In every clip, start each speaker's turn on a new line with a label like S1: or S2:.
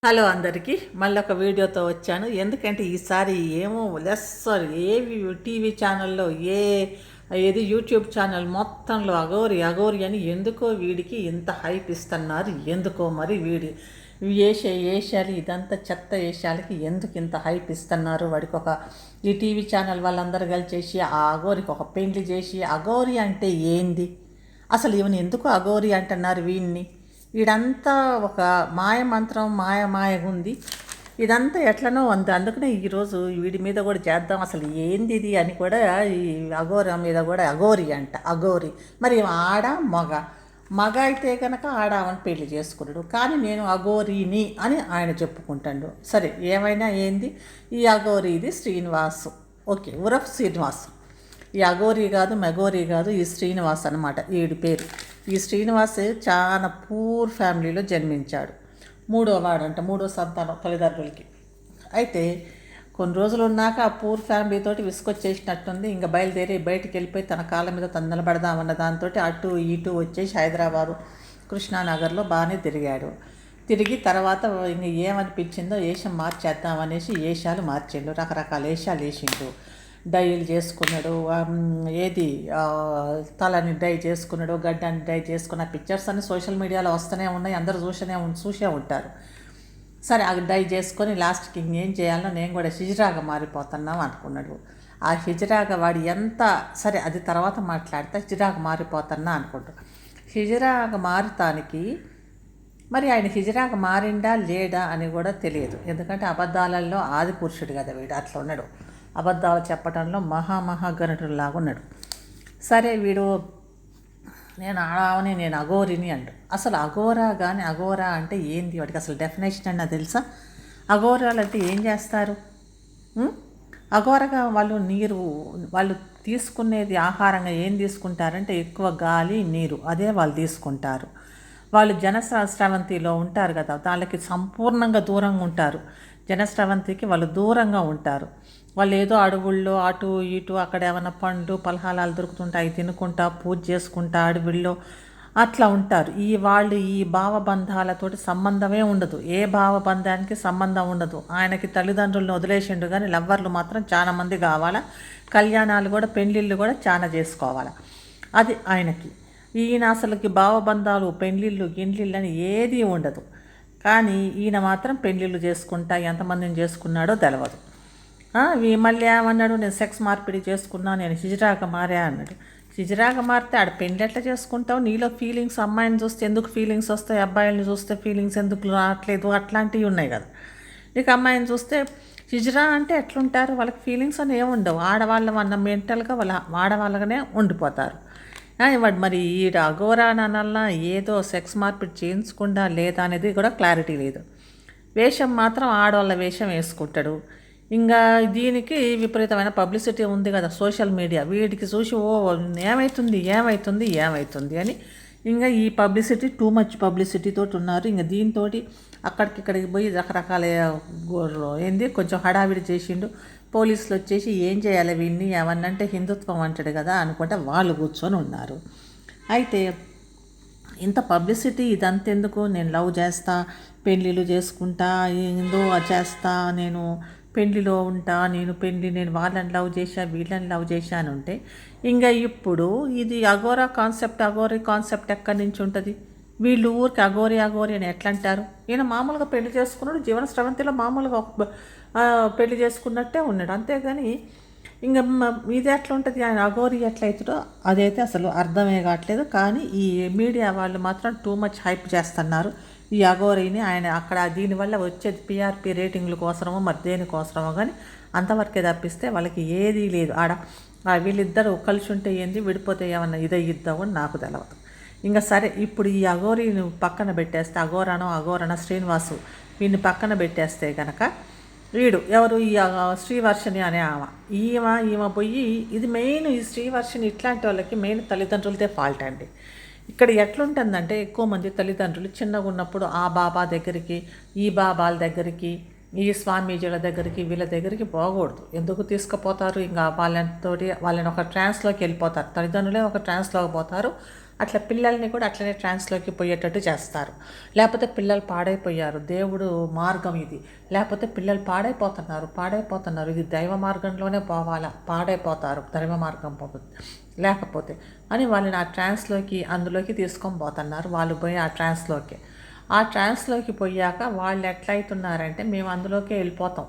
S1: Hello అందరికీ మళ్ళీ ఒక వీడియోతో వచ్చాను. ఎందుకంటే ఈసారి ఏమో లెస్సర్ ఏవి టీవీ ఛానల్లో ఏది యూట్యూబ్ ఛానల్ మొత్తంలో అఘోరి అఘోరి అని ఎందుకో వీడికి ఇంత హైప్ ఇస్తున్నారు. ఎందుకో మరి వేషాలు ఇదంతా చెత్త వేషాలకి ఎందుకు ఇంత హైప్ ఇస్తున్నారు? వాడికి ఈ టీవీ ఛానల్ వాళ్ళందరూ కలిసేసి ఆ అఘోరికి ఒక పెండ్లి చేసి అఘోరి అంటే ఏంది అసలు, ఈవెన్ ఎందుకు అఘోరి అంటున్నారు వీడిని? వీడంతా ఒక మాయమంత్రం మాయగా ఉంది. ఇదంతా ఎట్లనో ఉంది. అందుకనే ఈరోజు వీడి మీద కూడా చేద్దాం, అసలు ఏంది ఇది అని కూడా ఈ అఘోర మీద కూడా అఘోరి అంట. అఘోరి మరి ఆడ మగ అయితే కనుక ఆడామని పెళ్లి చేసుకున్నాడు, కానీ నేను అఘోరిని అని ఆయన చెప్పుకుంటాడు. సరే ఏమైనా ఏంది, ఈ అఘోరి ఇది శ్రీనివాసు, ఓకే, ఉరఫ్ శ్రీనివాసు. ఈ అఘోరి కాదు మెగోరి కాదు, ఈ శ్రీనివాస్ అనమాట వీడి పేరు. ఈ శ్రీనివాస్ చాలా పూర్ ఫ్యామిలీలో జన్మించాడు. మూడో సంతానం తల్లిదండ్రులకి. అయితే కొన్ని రోజులు ఉన్నాక ఆ పూర్ ఫ్యామిలీతోటి విసుకొచ్చేసినట్టుంది. ఇంకా బయలుదేరి బయటికి వెళ్ళిపోయి తన కాళ్ళ మీద తను నిలబడదామన్న దాంతో అటు ఇటు వచ్చేసి హైదరాబాదు కృష్ణానగర్లో బాగానే తిరిగి తర్వాత ఇంక ఏమనిపించిందో వేషం మార్చేద్దామనేసి వేషాలు మార్చిండు. రకరకాల వేషాలు వేసిండు. డైలు చేసుకున్నాడు, తలని డై చేసుకున్నాడు, గడ్డాన్ని డై చేసుకున్న పిక్చర్స్ అన్ని సోషల్ మీడియాలో వస్తూనే ఉన్నాయి, అందరూ చూసే ఉంటారు. సరే ఆ డై చేసుకొని లాస్ట్కి ఇంకేం చేయాలో నేను కూడా హిజ్రాగా మారిపోతున్నాం అనుకున్నాడు. ఆ హిజ్రాగా వాడు ఎంత సరే అది తర్వాత మాట్లాడితే హిజ్రాగా మారిపోతున్నా అనుకుంటాడు. హిజ్రాగా మారుతానికి మరి ఆయన హిజ్రాగా మారిండా లేడా అని కూడా తెలియదు. ఎందుకంటే అబద్ధాలలో ఆది పురుషుడు కదా వీడు, అట్లా ఉన్నాడు. అబద్ధాలు చెప్పడంలో మహాగణుడులాగా ఉన్నాడు. సరే వీడు నేను ఆడావని నేను అఘోరిని అండు. అసలు అఘోరా అంటే ఏంది? వాడికి అసలు డెఫినేషన్ అన్నా తెలుసా? అఘోరాలు అంటే ఏం చేస్తారు? అఘోరగా వాళ్ళు తీసుకునేది ఆహారంగా ఏం తీసుకుంటారంటే ఎక్కువ గాలి నీరు, అదే వాళ్ళు తీసుకుంటారు. వాళ్ళు జనస్రవంతిలో ఉంటారు కదా, వాళ్ళకి సంపూర్ణంగా దూరంగా ఉంటారు. జనస్రవంతికి వాళ్ళు దూరంగా ఉంటారు. వాళ్ళు ఏదో అడవుల్లో అటు ఇటు అక్కడ ఏమైనా పండ్లు పలహారాలు దొరుకుతుంటాయి తినుకుంటా పూజ చేసుకుంటా అడవుల్లో అట్లా ఉంటారు. వాళ్ళు ఈ భావబంధాలతోటి సంబంధమే ఉండదు, ఏ భావబంధానికి సంబంధం ఉండదు. ఆయనకి తల్లిదండ్రులను వదిలేసిండు, కానీ లవ్వర్లు మాత్రం చాలామంది కావాలా, కళ్యాణాలు కూడా పెళ్ళిళ్ళు కూడా చాలా చేసుకోవాలా, అది ఆయనకి. ఈయన అసలుకి భావబంధాలు పెళ్ళిళ్ళు గిండ్లిళ్ళు అని ఏదీ ఉండదు. కానీ ఈయన మాత్రం పెళ్ళిళ్ళు చేసుకుంటా ఎంతమందిని చేసుకున్నాడో తెలియదు. మళ్ళీ ఏమన్నాడు, నేను సెక్స్ మార్పిడి చేసుకున్నా, నేను హిజ్రాగా మారా అన్నాడు. హిజ్రాగా మారితే ఆడ పెళ్ళి ఎట్లా చేసుకుంటావు? నీలో ఫీలింగ్స్, అమ్మాయిని చూస్తే ఎందుకు ఫీలింగ్స్ వస్తాయి, అబ్బాయిని చూస్తే ఫీలింగ్స్ ఎందుకు రావట్లేదు, అట్లాంటివి ఉన్నాయి కదా. నీకు అమ్మాయిని చూస్తే హిజ్రా అంటే ఎట్లుంటారు? వాళ్ళకి ఫీలింగ్స్ అని ఏముండవు. ఆడవాళ్ళ మెంటల్గా ఆడవాళ్ళగానే ఉండిపోతారు. వాడు మరి ఈ అఘోరానల్లా ఏదో సెక్స్ మార్పిడి చేయించకుండా లేదా అనేది కూడా క్లారిటీ లేదు. వేషం మాత్రం ఆడవాళ్ళ వేషం వేసుకుంటాడు. ఇంకా దీనికి విపరీతమైన పబ్లిసిటీ ఉంది కదా సోషల్ మీడియా, వీటికి చూసి ఏమవుతుంది అని ఇంకా ఈ పబ్లిసిటీ టూ మచ్ పబ్లిసిటీతో ఉన్నారు. ఇంకా దీంతో అక్కడికి పోయి రకరకాల కొంచెం హడావిడి చేసిండు. పోలీసులు వచ్చేసి ఏం చేయాలి వీళ్ళని, ఏమన్నంటే హిందుత్వం అంటాడు కదా అనుకుంటే వాళ్ళు కూర్చొని ఉన్నారు. అయితే ఇంత పబ్లిసిటీ ఇదంతెందుకు? నేను లవ్ చేస్తా, పెళ్ళిళ్ళు చేసుకుంటా, ఏందో చేస్తా, నేను పెళ్లిలో ఉంటా, నేను వాళ్ళని లవ్ చేశా వీళ్ళని లవ్ చేశాను అంటే ఇంకా ఇప్పుడు ఇది అఘోరి కాన్సెప్ట్ ఎక్కడి నుంచి ఉంటుంది? వీళ్ళు ఊరికి అఘోరి అని ఎట్లా అంటారు? ఈయన మామూలుగా పెళ్లి చేసుకున్నాడు, జీవన స్రవంతిలో మామూలుగా పెళ్లి చేసుకున్నట్టే ఉన్నాడు, అంతేగాని ఇంకా ఇది ఎట్లా ఉంటుంది? ఆయన అఘోరి ఎట్లయితుందో అదైతే అసలు అర్థమే కావట్లేదు. కానీ ఈ మీడియా వాళ్ళు మాత్రం టూ మచ్ హైప్ చేస్తున్నారు ఈ అఘోరిని. ఆయన అక్కడ దీనివల్ల వచ్చేది పిఆర్పి రేటింగ్ల కోసమో మరి దేనికోసమో, కానీ అంతవరకే తప్పిస్తే వాళ్ళకి ఏదీ లేదు. వీళ్ళిద్దరూ కలిసి ఉంటే ఏంది, విడిపోతే ఏమన్నా ఇద్దామని నాకు తెలియదు. ఇంకా సరే ఇప్పుడు ఈ అఘోరిని పక్కన పెట్టేస్తే, అఘోరణ శ్రీనివాసు వీడిని పక్కన పెట్టేస్తే కనుక వీడు ఎవరు, ఈ శ్రీవర్షిణి అనే ఈమె పోయి ఇది మెయిన్, ఈ శ్రీవర్షిణి ఇట్లాంటి వాళ్ళకి మెయిన్ తల్లిదండ్రులదే ఫాల్ట్ అండి. ఇక్కడ ఎట్లుంటుందంటే ఎక్కువ మంది తల్లిదండ్రులు చిన్నగా ఉన్నప్పుడు ఆ బాబా దగ్గరికి, ఈ బాబాల దగ్గరికి, ఈ స్వామీజీల దగ్గరికి, వీళ్ళ దగ్గరికి పోకూడదు. ఎందుకు తీసుకుపోతారు? ఇంకా వాళ్ళని ఒక ట్రాన్స్లోకి వెళ్ళిపోతారు. తల్లిదండ్రులే ఒక ట్రాన్స్లోకి పోతారు. అట్లా పిల్లల్ని కూడా అట్లనే ట్రాన్స్లోకి పోయేటట్టు చేస్తారు. లేకపోతే పిల్లలు పాడైపోయారు, దేవుడు మార్గం ఇది, లేకపోతే పిల్లలు పాడైపోతున్నారు, ఇది దైవ మార్గంలోనే పోవాలా, పాడైపోతారు దైవ మార్గం లేకపోతే అని వాళ్ళని ఆ ట్రాన్స్లోకి అందులోకి తీసుకొని పోతున్నారు. వాళ్ళు పోయి ఆ ట్రాన్స్లోకి పోయాక వాళ్ళు ఎట్లయితున్నారంటే మేము అందులోకే వెళ్ళిపోతాం,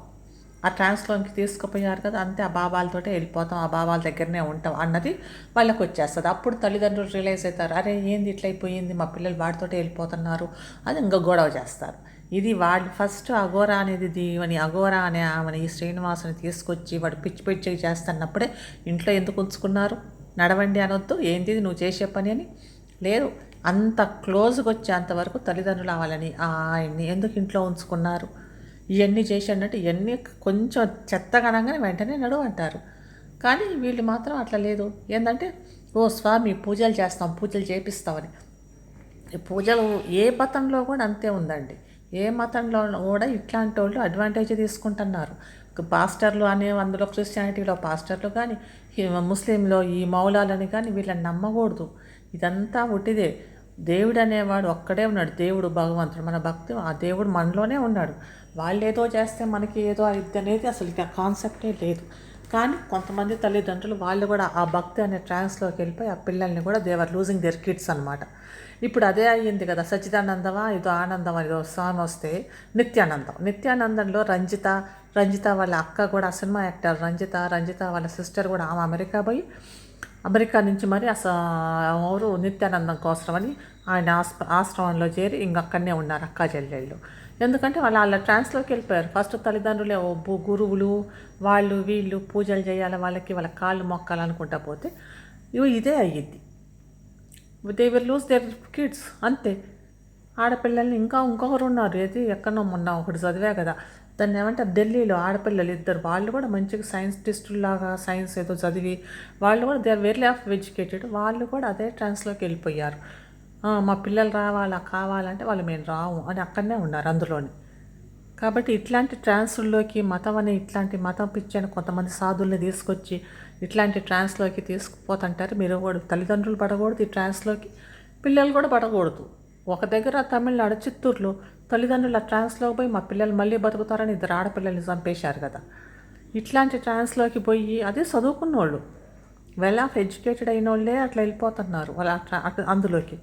S1: ఆ ట్రాన్స్లోకి తీసుకుపోయారు కదా, అంతే ఆ బాబాలతోటే వెళ్ళిపోతాం, ఆ బాబాల దగ్గరనే ఉంటాం అన్నది వాళ్ళకి వచ్చేస్తుంది. అప్పుడు తల్లిదండ్రులు రియలైజ్ అవుతారు, అరే ఏంది ఇట్లా అయిపోయింది, మా పిల్లలు వాడితోటే వెళ్ళిపోతున్నారు అని ఇంకా గొడవ చేస్తారు. ఇది వాడు ఫస్ట్ అఘోరా అనేది అఘోరా అనే ఆమెను ఈ శ్రీనివాసుని తీసుకొచ్చి వాడు పిచ్చి పిచ్చిగా చేస్తున్నప్పుడే ఇంట్లో ఎందుకు ఉంచుకున్నారు? నడవండి అనొద్దు, ఏంది నువ్వు చేసే పని అని లేదు. అంత క్లోజ్గా వచ్చేంతవరకు తల్లిదండ్రులు అవ్వాలని ఆయన్ని ఎందుకు ఇంట్లో ఉంచుకున్నారు? ఇవన్నీ చేశాడంటే ఇవన్నీ కొంచెం చెత్తగనంగానే వెంటనే నడువు అంటారు. కానీ వీళ్ళు మాత్రం అట్లా లేదు. ఏంటంటే ఓ స్వామి పూజలు చేస్తాం, పూజలు చేపిస్తామని. పూజలు ఏ మతంలో కూడా అంతే ఉందండి. ఏ మతంలో కూడా ఇట్లాంటి వాళ్ళు అడ్వాంటేజ్ తీసుకుంటున్నారు. పాస్టర్లు అనే అందులో క్రిస్టియానిటీలో పాస్టర్లు కానీ, ముస్లింలో ఈ మౌలాలని కానీ వీళ్ళని నమ్మకూడదు. ఇదంతా ఉట్టిదే. దేవుడు అనేవాడు ఒక్కడే ఉన్నాడు. దేవుడు భగవంతుడు, మన భక్తి ఆ దేవుడు మనలోనే ఉన్నాడు. వాళ్ళు ఏదో చేస్తే మనకి ఏదో అయిద్ది అనేది అసలు ఇక కాన్సెప్టే లేదు. కానీ కొంతమంది తల్లిదండ్రులు వాళ్ళు కూడా ఆ భక్తి అనే ట్రాన్స్లోకి వెళ్ళిపోయి ఆ పిల్లల్ని కూడా they are losing their kids అనమాట. ఇప్పుడు అదే అయ్యింది కదా, సచ్చిదానందమా ఏదో ఆనందం ఏదో సాంగ్ వస్తే నిత్యానందంలో రంజిత వాళ్ళ అక్క కూడా ఆ సినిమా యాక్టర్ రంజిత వాళ్ళ సిస్టర్ కూడా ఆమె అమెరికా నుంచి మరి ఎవరు నిత్యానందం కోసమని ఆయన ఆశ్రమంలో చేరి ఇంకక్కడనే ఉన్నారు అక్కా చెల్లెళ్ళు. ఎందుకంటే వాళ్ళ ట్రాన్స్లోకి వెళ్ళిపోయారు. ఫస్ట్ తల్లిదండ్రులే గురువులు వీళ్ళు పూజలు చేయాలి, వాళ్ళ కాళ్ళు మొక్కాలనుకుంటా పోతే ఇదే అయ్యిద్ది. They will lose their kids అంతే. ఆడపిల్లల్ని ఇంకొకరు ఉన్నారు, ఏది ఎక్కడో మొన్న ఒకటి చదివా కదా, దాన్ని ఏమంటే ఢిల్లీలో ఆడపిల్లలు ఇద్దరు, వాళ్ళు కూడా మంచిగా సైంటిస్టులాగా సైన్స్ ఏదో చదివి వాళ్ళు కూడా they are very of educated, వాళ్ళు కూడా అదే ట్రాన్స్లోకి వెళ్ళిపోయారు. మా పిల్లలు కావాలంటే వాళ్ళు మేము రాము అని అక్కడనే ఉన్నారు అందులోని. కాబట్టి ఇట్లాంటి ట్రాన్స్లోకి ఇట్లాంటి మతం పిచ్చని కొంతమంది సాధుల్ని తీసుకొచ్చి ఇట్లాంటి ట్రాన్స్లోకి తీసుకుపోతుంటారు. మీరు కూడా తల్లిదండ్రులు పడకూడదు ఈ ట్రాన్స్లోకి, పిల్లలు కూడా పడకూడదు. ఒక దగ్గర తమిళనాడు చిత్తూరులో తల్లిదండ్రులు ఆ ట్రాన్స్లోకి పోయి మా పిల్లలు మళ్ళీ బతుకుతారని ఇద్దరు ఆడపిల్లల్ని చంపేశారు కదా. ఇట్లాంటి ట్రాన్స్లోకి పోయి అదే చదువుకున్న వాళ్ళు, వెల్ ఆఫ్ ఎడ్యుకేటెడ్ అయిన వాళ్ళే అట్లా వెళ్ళిపోతున్నారు వాళ్ళు అందులోకి.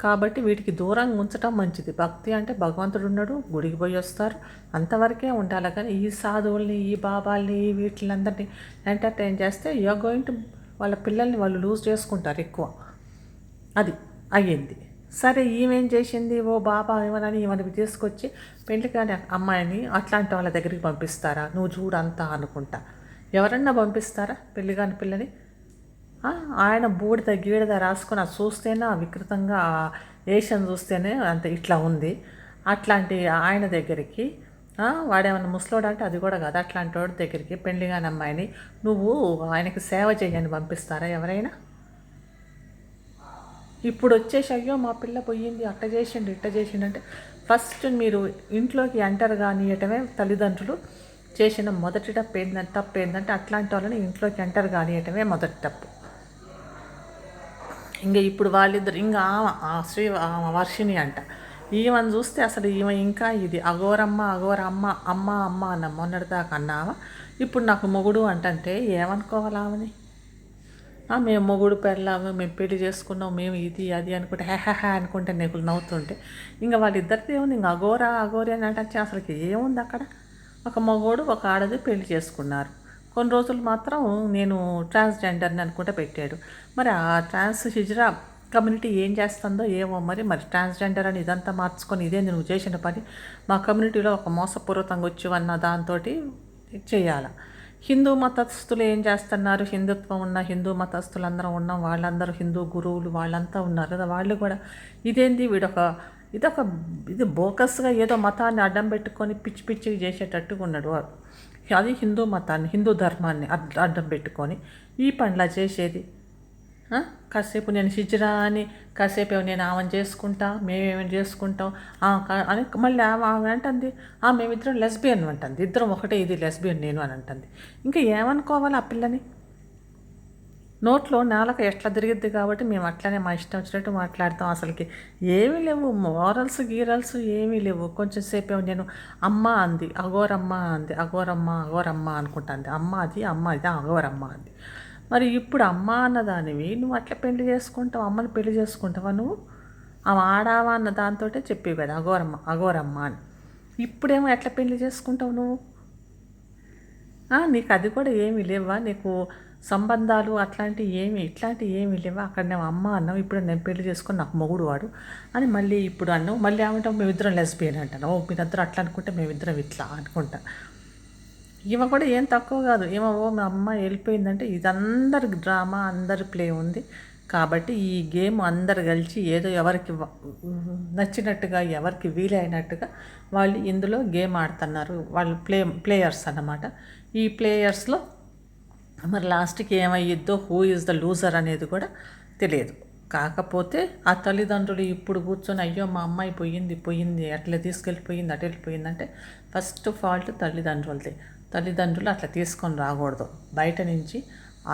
S1: కాబట్టి వీటికి దూరంగా ఉంచడం మంచిది. భక్తి అంటే భగవంతుడు ఉన్నాడు, గుడికి పోయి వస్తారు, అంతవరకే ఉండాలి. కానీ ఈ సాధువుల్ని ఈ బాబాల్ని వీటిలందరినీ ఎంటర్టైన్ చేస్తే యూఆర్ గోయింగ్ టు వాళ్ళ పిల్లల్ని వాళ్ళు లూజ్ చేసుకుంటారు ఎక్కువ. అది అయ్యింది. సరే ఈమెం చేసింది, ఓ బాబా ఏమనని ఈమెను తీసుకొచ్చి పెళ్లి కాని అమ్మాయిని అట్లాంటి వాళ్ళ దగ్గరికి పంపిస్తారా? నువ్వు చూడంతా అనుకుంటా. ఎవరన్నా పంపిస్తారా పెళ్లి కాని పిల్లని? ఆయన బూడిద గీడిద రాసుకొని అది చూస్తేనే వికృతంగా ఏషియన్ చూస్తేనే అంత ఇట్లా ఉంది. అట్లాంటి ఆయన దగ్గరికి వాడేమన్నా ముసలోడు అంటే అది కూడా కాదు, అట్లాంటి వాడి దగ్గరికి పెళ్లి కాని అమ్మాయిని నువ్వు ఆయనకి సేవ చేయని పంపిస్తారా ఎవరైనా? ఇప్పుడు వచ్చేసి అయ్యో మా పిల్ల పోయింది అట్ట చేసిండు ఇట్ట చేసిండు అంటే ఫస్ట్ మీరు ఇంట్లోకి ఎంటర్ కానియటమే తల్లిదండ్రులు చేసిన మొదటి తప్పు ఏంటంటే అట్లాంటి వాళ్ళని ఇంట్లోకి ఎంటర్ కానియటమే మొదటి తప్పు. ఇంకా ఇప్పుడు వాళ్ళిద్దరు ఇంకా వర్షిణి అంట, ఈమెను చూస్తే అసలు ఈమె ఇంకా ఇది అఘోరమ్మ అమ్మ అన్న మొన్నటిదాకా అన్నావా, ఇప్పుడు నాకు మొగుడు అంటే ఏమనుకోవాలి ఆమెని? మేము మొగుడు పెళ్ళాము, మేము పెళ్లి చేసుకున్నాం, మేము ఇది అది అనుకుంటే హ్యా అనుకుంటే నీకు నవ్వుతుంటే ఇంకా వాళ్ళిద్దరిది ఏముంది? ఇంకా అఘోరి అని అంటే అసలుకి ఏముంది అక్కడ? ఒక మగోడు ఒక ఆడది పెళ్లి చేసుకున్నారు. కొన్ని రోజులు మాత్రం నేను ట్రాన్స్జెండర్ని అనుకుంటే పెట్టాడు. మరి ఆ హిజ్రా కమ్యూనిటీ ఏం చేస్తుందో ఏమో మరి ట్రాన్స్జెండర్ అని ఇదంతా మార్చుకొని ఇదేంది నువ్వు చేసిన పని, మా కమ్యూనిటీలో ఒక మోసపూర్వకంగా వచ్చి దాంతో చేయాలి. హిందూ మతస్థులు ఏం చేస్తున్నారు? హిందుత్వం ఉన్న హిందూ మతస్థులు అందరం ఉన్నాం, వాళ్ళందరూ హిందూ గురువులు వాళ్ళంతా ఉన్నారు కదా, వాళ్ళు కూడా ఇదేంది ఇది బోకస్గా ఏదో మతాన్ని అడ్డం పెట్టుకొని పిచ్చి పిచ్చిగా చేసేటట్టుగా ఉన్నాడు. అది హిందూ మతాన్ని హిందూ ధర్మాన్ని అడ్డం పెట్టుకొని ఈ పనిలా చేసేది. కాసేపు నేను హిజ్రా అని, కాసేపు నేను ఆమెను చేసుకుంటా, మేమేమైనా చేసుకుంటాం అని మళ్ళీ ఆమె అంటుంది మేమిద్దరం లెస్బియన్ అంటుంది, ఇద్దరం ఒకటే, ఇది లెస్బియన్ నేను అని అంటుంది. ఇంకా ఏమనుకోవాలి ఆ పిల్లని? నోట్లో నాలుక ఎట్లా తిరిగిద్ది కాబట్టి మేము అట్లనే మా ఇష్టం వచ్చినట్టు మాట్లాడతాం. అసలుకి ఏమీ లేవు, మోరల్స్ గీరల్స్ ఏమీ లేవు. కొంచెం సేపు నేను అమ్మ అంది, అఘోరమ్మ అంది, అఘోరమ్మ అఘోరమ్మ అనుకుంటాంది. అమ్మ అది అఘోరమ్మ అంది. మరి ఇప్పుడు అమ్మ అన్నదానివి నువ్వు అట్లా పెళ్లి చేసుకుంటావు, అమ్మని పెళ్లి చేసుకుంటావా నువ్వు? ఆమె ఆడావా అన్న దాంతో చెప్పేవి కదా అఘోరమ్మ అఘోరమ్మ అని. ఇప్పుడేమో ఎట్లా పెళ్లి చేసుకుంటావు నువ్వు? నీకు అది కూడా ఏమీ లేవా? నీకు సంబంధాలు అట్లాంటివి ఇట్లాంటివి ఏమీ లేవా? అక్కడ నేను అమ్మ అన్నావు, ఇప్పుడు నేను పెళ్లి చేసుకొని నాకు మొగుడు వాడు అని మళ్ళీ ఇప్పుడు అన్నావు. మళ్ళీ ఏమంటావు మేమిద్దరం లెస్బియన్ అంటాను. మీరిద్దరు అట్లా అనుకుంటే మేమిద్దరం ఇట్లా అనుకుంటా. ఈమె కూడా ఏం తక్కువ కాదు. మా అమ్మ వెళ్ళిపోయిందంటే ఇది అందరి డ్రామా, అందరి ప్లే ఉంది కాబట్టి ఈ గేమ్ అందరు కలిసి ఏదో ఎవరికి నచ్చినట్టుగా, ఎవరికి వీలైనట్టుగా వాళ్ళు ఇందులో గేమ్ ఆడుతున్నారు. వాళ్ళు ప్లేయర్స్ అన్నమాట. ఈ ప్లేయర్స్లో మరి లాస్ట్కి ఏమయ్యిద్దో, హూ ఈజ్ ద లూజర్ అనేది కూడా తెలియదు. కాకపోతే ఆ తల్లిదండ్రులు ఇప్పుడు కూర్చొని అయ్యో మా అమ్మాయి పోయింది అట్లా తీసుకెళ్ళిపోయింది అటు వెళ్ళిపోయిందంటే ఫస్ట్ ఫాల్ట్ తల్లిదండ్రులది. తల్లిదండ్రులు అట్లా తీసుకొని రాకూడదు. బయట నుంచి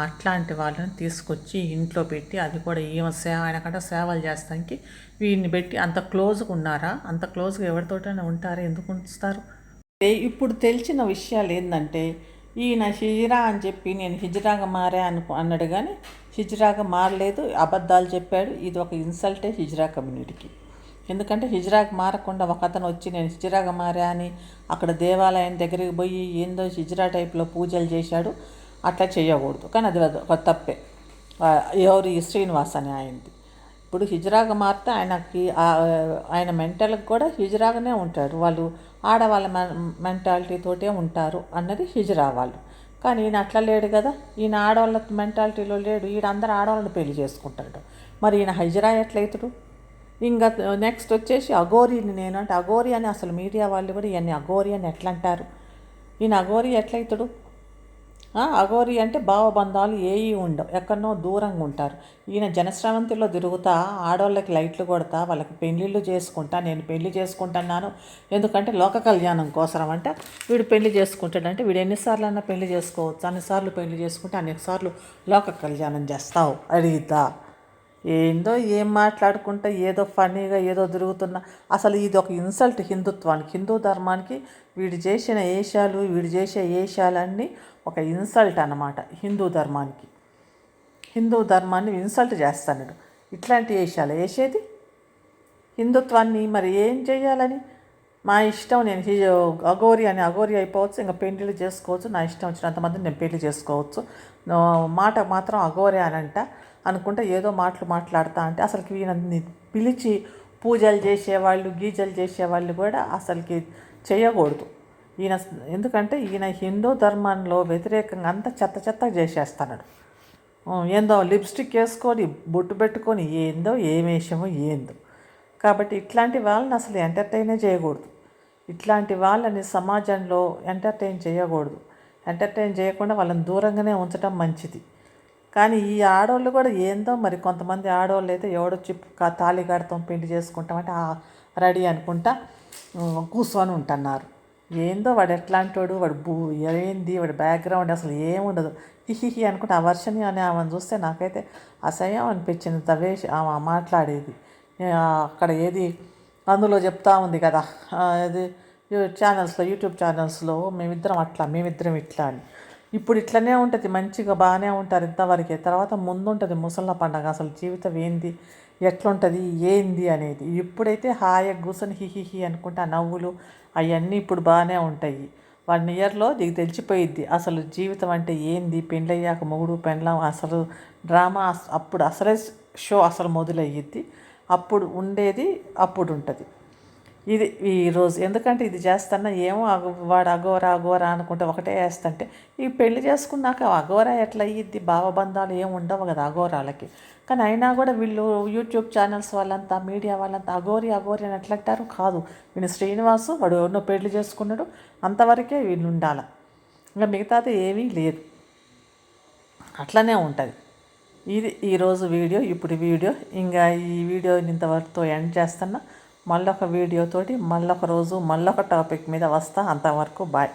S1: అట్లాంటి వాళ్ళని తీసుకొచ్చి ఇంట్లో పెట్టి, అది కూడా ఆయనకంటే సేవలు చేస్తానికి వీడిని పెట్టి అంత క్లోజ్గా ఉన్నారా? అంత క్లోజ్గా ఎవరితోటైనా ఉంటారా? ఎందుకు ఉంచుతారు? ఇప్పుడు తెలిసిన విషయాలు ఏంటంటే ఈయన హిజ్రా అని చెప్పి నేను హిజ్రాగా మారా అన్నాడు, కానీ హిజ్రాగా మారలేదు, అబద్ధాలు చెప్పాడు. ఇది ఒక ఇన్సల్టే హిజ్రా కమ్యూనిటీకి. ఎందుకంటే హిజ్రాకి మారకుండా ఒక అతను వచ్చి నేను హిజ్రాగా మారా అని అక్కడ దేవాలయం దగ్గరికి పోయి ఏందో హిజ్రా టైప్లో పూజలు చేశాడు. అట్లా చేయకూడదు, కానీ అది ఒక తప్పే. ఎవరు శ్రీనివాస్ అని ఆయనది. ఇప్పుడు హిజ్రాగా మారితే ఆయన మెంటల్కి కూడా హిజ్రాగానే ఉంటాడు. వాళ్ళు ఆడవాళ్ళ మెంటాలిటీతోటే ఉంటారు అన్నది హిజ్రా వాళ్ళు. కానీ ఈయన అట్లా లేడు కదా. ఈయన ఆడవాళ్ళ మెంటాలిటీలో లేడు. ఈయన అందరు ఆడవాళ్ళని పెళ్లి చేసుకుంటాడు. మరి ఈయన హిజ్రా ఎట్లయితుడు? ఇంకా నెక్స్ట్ వచ్చేసి అఘోరీని అంటే అఘోరి అని అసలు మీడియా వాళ్ళు కూడా ఈయన్ని అఘోరి అని ఎట్లా అంటారు? ఈయన అఘోరి ఎట్లయితుడు? అఘోరి అంటే భావబంధాలు ఏవి ఉండవు, ఎక్కడనో దూరంగా ఉంటారు. ఈయన జనశ్రవంతిలో తిరుగుతా ఆడవాళ్ళకి లైట్లు కొడతా వాళ్ళకి పెళ్ళిళ్ళు చేసుకుంటా, నేను పెళ్లి చేసుకుంటున్నాను ఎందుకంటే లోక కళ్యాణం కోసం అంట వీడు పెళ్లి చేసుకుంటాడంటే వీడు ఎన్నిసార్లు అన్నా పెళ్లి చేసుకోవచ్చు, అన్నిసార్లు పెళ్లి చేసుకుంటే అన్నిసార్లు లోక కళ్యాణం చేస్తావు అడిగిద్దా? ఏందో ఏం మాట్లాడుకుంటా ఏదో ఫన్నీగా ఏదో తిరుగుతున్నా. అసలు ఇది ఒక ఇన్సల్ట్ హిందుత్వానికి, హిందూ ధర్మానికి. వీడు చేసిన వీడు చేసే ఏషాలన్నీ ఒక ఇన్సల్ట్ అన్నమాట హిందూ ధర్మానికి. హిందూ ధర్మాన్ని ఇన్సల్ట్ చేస్తాడు ఇట్లాంటి వేషాలు వేసేది. హిందుత్వాన్ని మరి ఏం చేయాలని? మా ఇష్టం, నేను అఘోరి అయిపోవచ్చు, ఇంకా పెళ్ళిళ్ళు చేసుకోవచ్చు, నా ఇష్టం వచ్చినంతమంది నేను పెళ్లి చేసుకోవచ్చు. మాట మాత్రం అఘోరి అనంట అనుకుంటే ఏదో మాట్లాడుతా అంటే అసలుకి ఈయనని పిలిచి పూజలు చేసేవాళ్ళు, గీజలు చేసేవాళ్ళు కూడా అసలుకి చేయకూడదు ఈయన. ఎందుకంటే ఈయన హిందూ ధర్మంలో వ్యతిరేకంగా అంతా చెత్త చేసేస్తున్నాడు. ఏందో లిప్స్టిక్ వేసుకొని బొట్టు పెట్టుకొని ఏందో ఏం వేషమో ఏందో. కాబట్టి ఇట్లాంటి వాళ్ళని అసలు ఎంటర్టైనే చేయకూడదు. ఇట్లాంటి వాళ్ళని సమాజంలో ఎంటర్టైన్ చేయకూడదు. ఎంటర్టైన్ చేయకుండా వాళ్ళని దూరంగానే ఉంచడం మంచిది. కానీ ఈ ఆడవాళ్ళు కూడా ఏందో మరి కొంతమంది ఆడవాళ్ళు అయితే ఎవడొచ్చి తాళి కడతాం పెళ్లి చేసుకుంటామంటే రెడీ అనుకుంటా కూర్చొని ఉంటున్నారు. ఏందో వాడు ఎట్లాంటి వాడు, ఏంది వాడి బ్యాక్గ్రౌండ్ అసలు ఏముండదు. హిహిహి అనుకుంటే ఆ వర్షని అని ఆమెను చూస్తే నాకైతే అసహ్యం అనిపించింది. తవేసి ఆమె మాట్లాడేది అక్కడ ఏది అందులో చెప్తా ఉంది కదా, అది యూట్యూబ్ ఛానల్స్లో మేమిద్దరం ఇట్లా అని. ఇప్పుడు ఇట్లనే ఉంటుంది, మంచిగా బాగానే ఉంటారు ఇంతవరకే. తర్వాత ముందుంటుంది ముసళ్ళ పండగ, అసలు జీవితం ఏంది, ఎట్లుంటుంది, ఏంది అనేది. ఇప్పుడైతే హాయిగా కూర్చొని హిహిహి అనుకుంటే ఆ నవ్వులు అవన్నీ ఇప్పుడు బాగానే ఉంటాయి. 1 ఇయర్లో నీకు తెలిసిపోయిద్ది అసలు జీవితం అంటే ఏంది, పెళ్ళయ్యాక మొగుడు పెళ్ళాం అసలు డ్రామా అప్పుడు అసలే షో అసలు మొదలయ్యిద్ది. అప్పుడు ఉండేది అప్పుడు ఉంటుంది. ఇది ఈరోజు ఎందుకంటే ఇది చేస్తున్నా ఏమో వాడు అఘోరా అనుకుంటే ఒకటే వేస్తుంటే ఈ పెళ్లి చేసుకున్నాక అఘోరా ఎట్లా అయ్యిద్ది? భావబంధాలు ఏమి ఉండవు కదా అఘోరాలకి. కానీ అయినా కూడా వీళ్ళు యూట్యూబ్ ఛానల్స్ వాళ్ళంతా, మీడియా వాళ్ళంతా అఘోరి అని ఎట్లా అంటారు? కాదు, వీళ్ళు శ్రీనివాసు వాడు ఎవరినో పెళ్లి చేసుకున్నాడు, అంతవరకే వీళ్ళు ఉండాలి, ఇంకా మిగతాది ఏమీ లేదు. అట్లనే ఉంటుంది. ఇది ఈరోజు వీడియో. ఇప్పుడు వీడియో ఇంకా ఈ వీడియోని ఇంతవరకుతో ఎండ్ చేస్తున్నా. మళ్ళొక వీడియోతోటి మళ్ళొక రోజు మళ్ళొక టాపిక్ మీద వస్తా. అంతవరకు బాయ్.